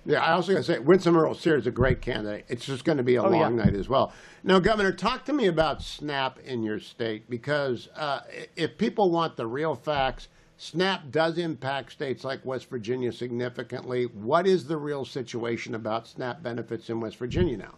Yeah, I also got to say, Winsome Earl Sears is a great candidate. It's just going to be a long night as well. Now, Governor, talk to me about SNAP in your state, because if people want the real facts, SNAP does impact states like West Virginia significantly. What is the real situation about SNAP benefits in West Virginia now?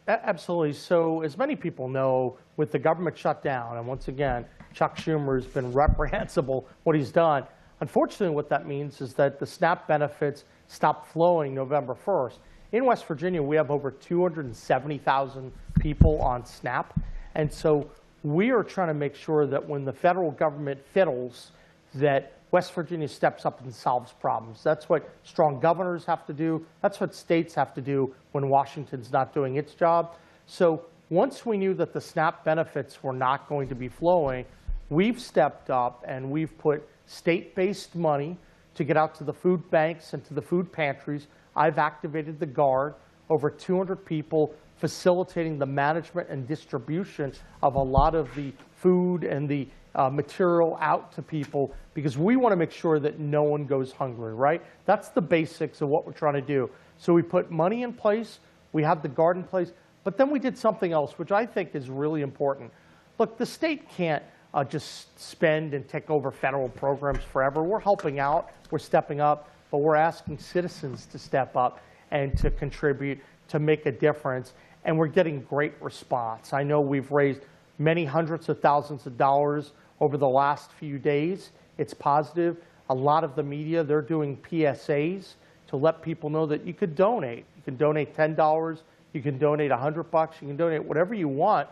Absolutely. So as many people know, with the government shutdown, and once again, Chuck Schumer has been reprehensible what he's done. Unfortunately, what that means is that the SNAP benefits stopped flowing November 1st. In West Virginia, we have over 270,000 people on SNAP. And so we are trying to make sure that when the federal government fiddles, that West Virginia steps up and solves problems. That's what strong governors have to do. That's what states have to do when Washington's not doing its job. So once we knew that the SNAP benefits were not going to be flowing, we've stepped up and we've put state-based money to get out to the food banks and to the food pantries. I've activated the Guard, over 200 people facilitating the management and distribution of a lot of the food and the material out to people, because we want to make sure that no one goes hungry, right? That's the basics of what we're trying to do. So we put money in place, we have the Guard in place, but then we did something else, which I think is really important. Look, the state can't just spend and take over federal programs forever. We're helping out, we're stepping up, but we're asking citizens to step up and to contribute, to make a difference, and we're getting great response. I know we've raised many hundreds of thousands of dollars over the last few days. It's positive. A lot of the media, they're doing PSAs to let people know that you could donate. You can donate $10, you can donate $100, you can donate whatever you want,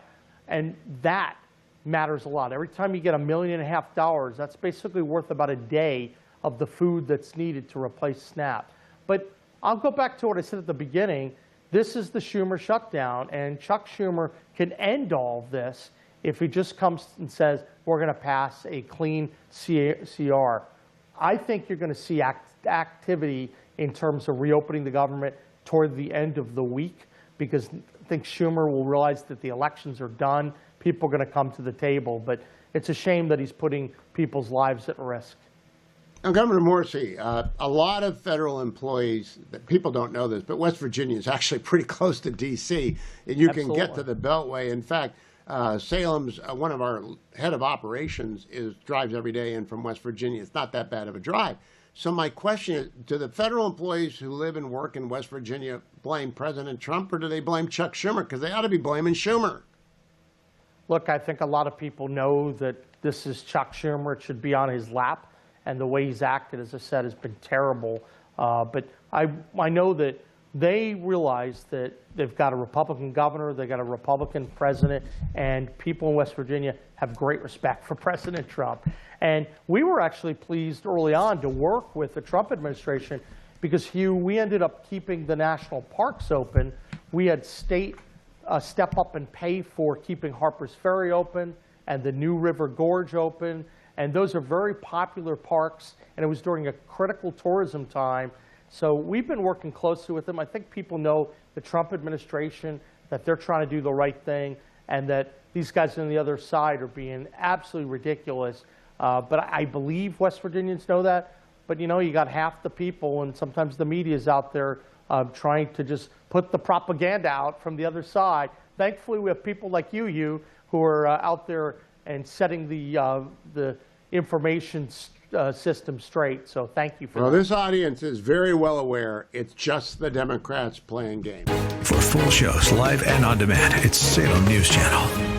and that matters a lot. Every time you get $1.5 million, that's basically worth about a day of the food that's needed to replace SNAP. But I'll go back to what I said at the beginning. This is the Schumer shutdown, and Chuck Schumer can end all of this if he just comes and says, we're going to pass a clean CR. I think you're going to see activity in terms of reopening the government toward the end of the week, because I think Schumer will realize that the elections are done. People are going to come to the table, but it's a shame that he's putting people's lives at risk. Now, Governor Morrissey, a lot of federal employees, people don't know this, but West Virginia is actually pretty close to D.C., and you can get to the Beltway. In fact, Salem's, one of our head of operations, drives every day in from West Virginia. It's not that bad of a drive. So my question is, do the federal employees who live and work in West Virginia blame President Trump, or do they blame Chuck Schumer? Because they ought to be blaming Schumer. Look, I think a lot of people know that this is Chuck Schumer. It should be on his lap. And the way he's acted, as I said, has been terrible. But I know that they realize that they've got a Republican governor, they've got a Republican president, and people in West Virginia have great respect for President Trump. And we were actually pleased early on to work with the Trump administration because, Hugh, we ended up keeping the national parks open. We had state step up and pay for keeping Harper's Ferry open and the New River Gorge open. And those are very popular parks, and it was during a critical tourism time. So we've been working closely with them. I think people know the Trump administration, that they're trying to do the right thing, and that these guys on the other side are being absolutely ridiculous. But I believe West Virginians know that. But you know, you got half the people, and sometimes the media is out there trying to just put the propaganda out from the other side. Thankfully, we have people like you, who are out there and setting the information system straight. So thank you for that. Well, this audience is very well aware it's just the Democrats playing games. For full shows, live and on demand, it's Salem News Channel.